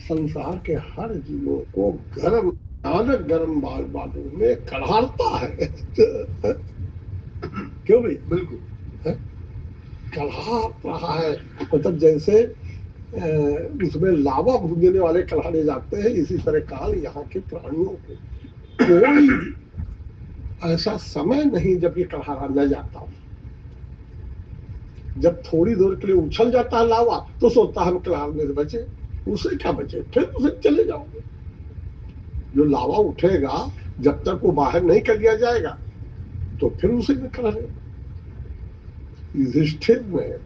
संसार के हर जीवों को गर्म गर्म बालों में कढ़ाता है। क्यों भाई? बिल्कुल कढ़ा रहा है, मतलब जैसे उसमें लावा भूनने वाले कढ़ाने जाते हैं, इसी तरह काल यहाँ के प्राणियों को कोई ऐसा समय नहीं जब ये कढ़ाना न जाता हो। जब थोड़ी देर के लिए उछल जाता है लावा तो सोचता हम कढ़ाने से बचे, उसे क्या बचे, फिर उसे चले जाओगे। जो लावा उठेगा जब तक वो बाहर नहीं कर दिया जाएगा तो फिर उसे में कढ़ाने। युधिष्ठिर में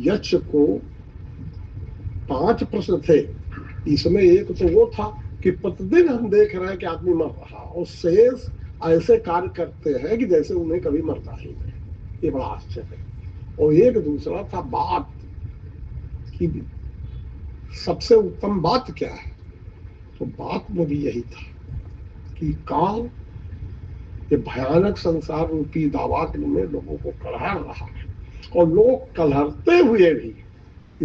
यक्ष को 5 प्रश्न थे, इसमें एक तो वो था कि प्रतिदिन हम देख रहे हैं कि आदमी मर रहा और शेष ऐसे कार्य करते हैं कि जैसे उन्हें कभी मरता ही नहीं। ये बड़ा आश्चर्य है। और एक दूसरा था बात कि सबसे उत्तम बात क्या है, तो बात में भी यही था कि काल ये भयानक संसार रूपी दावाग्नि में लोगों को कलह रहा है और लोग कलहते हुए भी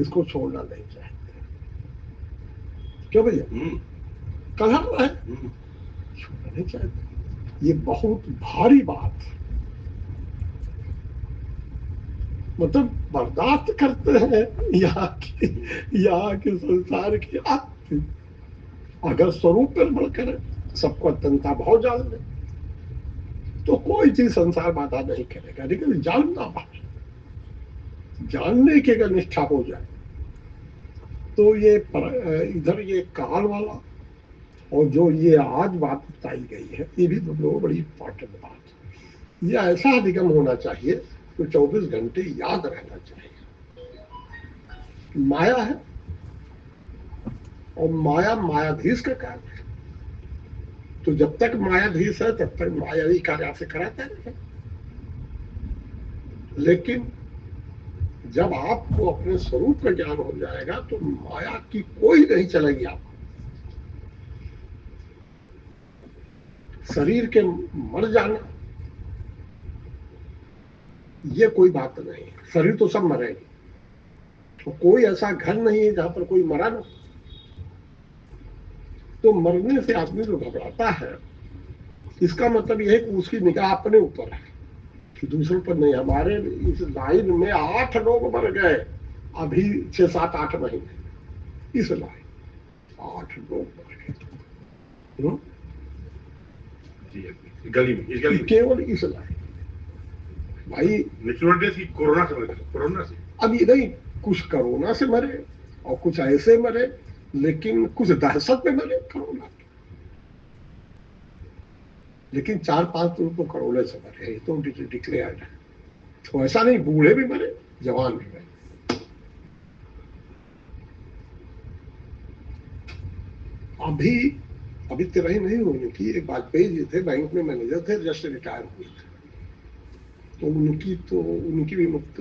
इसको छोड़ना नहीं चाहते। क्यों भैया? कलह रहा है, छोड़ना नहीं चाहते। ये बहुत भारी बात है, मतलब बर्दाश्त करते हैं यहाँ के संसार की आपकी। अगर स्वरूप पर बल करे, सबको अत्यंता भाव जान ले तो कोई चीज संसार बाधा नहीं करेगा। लेकिन जानना बात, जानने की अगर निष्ठा हो जाए तो ये इधर ये काल वाला और जो ये आज बात बताई गई है ये भी दोनों बड़ी इंपॉर्टेंट बात है। ये ऐसा अधिगम होना चाहिए तो 24 घंटे याद रहना चाहिए। माया है और माया मायाधीश का कार्य है, तो जब तक मायाधीश है तब तक मायावी कार्य से कराता रहे। लेकिन जब आपको अपने स्वरूप का ज्ञान हो जाएगा तो माया की कोई नहीं चलेगी। आप शरीर के मर जाना ये कोई बात नहीं है, शरीर तो सब मरेंगे, तो कोई ऐसा घर नहीं है जहां पर कोई मरा ना। तो मरने से आदमी जो घबराता है, इसका मतलब यह है कि उसकी निगाह अपने ऊपर है कि दूसरों पर नहीं। हमारे इस लाइन में 8 लोग मर गए अभी 6, 7, 8 महीने, इस लाइन 8 लोग मर गए गली में, केवल इस लाइन भाई। कोरोना से अब ये नहीं, कुछ कोरोना से मरे और कुछ ऐसे मरे, लेकिन कुछ दहशत में मरे कोरोना, लेकिन 4-5 लोग तो कोरोना से मरे, तो डिक्लेयर्ड है। तो ऐसा नहीं, बूढ़े भी मरे, जवान भी मरे। अभी तिरही नहीं होने की, एक वाजपेयी जी थे, बैंक में मैनेजर थे, जस्ट रिटायर हुए थे, तो उनकी भी मुक्त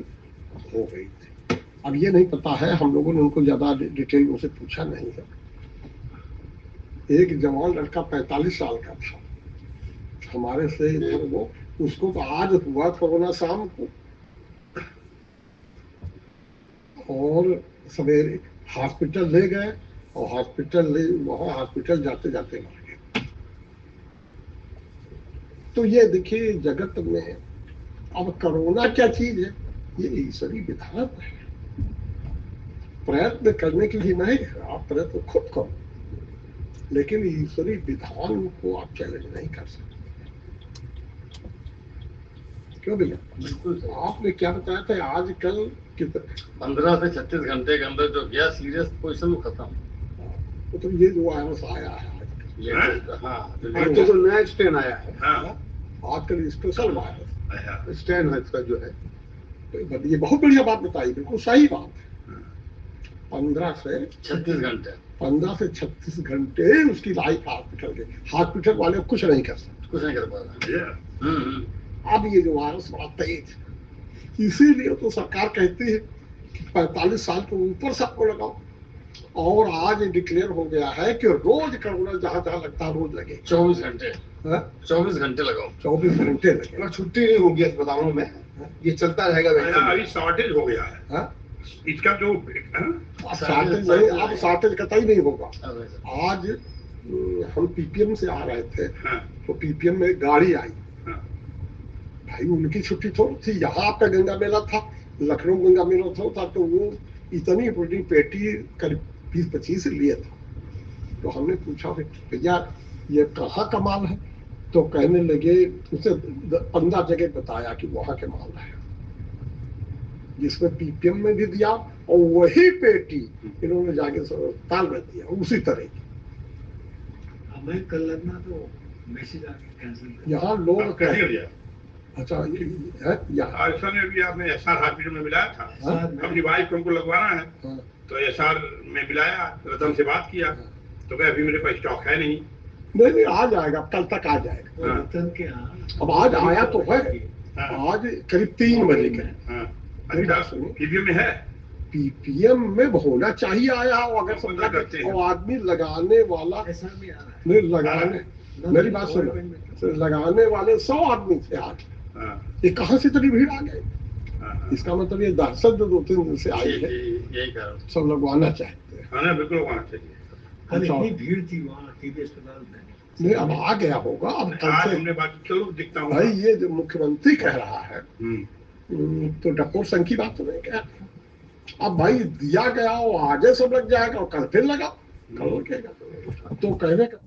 हो गई थी। अब ये नहीं पता है, हम लोगों ने उनको ज्यादा डिटेल उनसे पूछा नहीं है। एक जवान लड़का 45 साल का था हमारे से, वो उसको तो आज हुआ कोरोना शाम को, और सवेरे हॉस्पिटल ले गए और हॉस्पिटल जाते जाते मर गए। तो ये देखिए जगत में अब कोरोना क्या चीज है, ये ईश्वरी विधान है। प्रयत्न करने के लिए नहीं, आप प्रयत्न खुद करो, लेकिन ईश्वरी विधान को आप चैलेंज नहीं कर सकते। क्यों भैया? बिल्कुल। आपने क्या बताया था आजकल 15 से 36 घंटे के अंदर जो गया सीरियस पोजिशन में खत्म। तो ये जो वायरस आया है तो नया स्ट्रेन आया है आजकल, स्पेशल वायरस स्ट्रेन है इसका जो है, ये बहुत बढ़िया बात बताई, बिल्कुल सही बात है। 15 से 36 घंटे उसकी लाइफ हॉस्पिटल वाले कुछ नहीं कर सकते, कुछ नहीं कर पा रहे। अब ये जो वायरस बड़ा तेज, इसीलिए तो सरकार कहती है कि 45 साल के ऊपर सबको लगाओ, और आज डिक्लेयर हो गया है कि रोज कोरोना जहां जहां लगता है रोज लगे। 24 घंटे 24 घंटे लगाओ, 24 घंटे लगे। छुट्टी नहीं होगी अस्पतालों में, ये चलता रहेगा। अभी शॉर्टेज हो गया है, इसका जो अब शॉर्टेज नहीं, अब शॉर्टेज कतई नहीं होगा। आज हम पीपीएम से आ रहे थे, हाँ, तो पीपीएम में गाड़ी आई, हाँ, भाई उनकी छुट्टी थोड़ी थी, यहाँ आपका गंगा मेला था, लखनऊ गंगा मेला था, तो वो इतनी बड़ी पेटी करीब 20-25 लिए था। तो हमने पूछा भैया ये कहाँ का माल है, तो कहने लगे, उसे 15 जगह बताया कि वहां के माल है, जिसमें पीपीएम में भी दिया और वही पेटी इन्होंने जाके अस्पताल में दिया उसी तरह की। हमें कल लगना तो मैसेज आ गया कैंसिल। यहाँ लोग कैसे हो गया? अच्छा ये है यहाँ ऐसा में भी आपने एसआर हॉस्पिटल में मिलाया था, हाँ? अपनी वाइफ को हमको लगवाना है, हाँ, तो एसआर में मिलाया, रतन से बात किया, तो कहे अभी मेरे पास स्टॉक है नहीं। नहीं आ जाएगा, कल तक आ जाएगा। हाँ। रतन के यहाँ अब आज आया तो है, हाँ, आज करीब 3 बजे के। हाँ, मेरी बात अच्छा सुनिए, पीपीएम में है, पीपीएम में होना चाहिए आया हो, अगर समझा करते हैं। और आदमी लगाने वाला ऐसा भी आ रहा है। नहीं लगाने, मेरी बात सुनो, लगाने वाले 100 आदमी थे आज, हाँ, ये कहाँ से इतनी भीड़ आ गई? हाँ, इसका मतलब ये दहशत जो 2-3 दिन से आई है, यही कारण। सब लगवाना चाहते हैं। हाँ, बिल्कुल होना चाहिए। कल अच्छा। इतनी भीड़ थी वहाँ टीबी अस्पताल में। नहीं अब आ गया होगा, अब कल आज से हमने बात, चलो दिखता हूँ। भाई ये जो मुख्यमंत्री कह रहा है, हम्म, तो डकोर संघ की बात तो नहीं कह रहा। अब भाई दिया गया हो, आगे सब लग जाएगा और कल फिर लगा, कल लगेगा, तो कहने का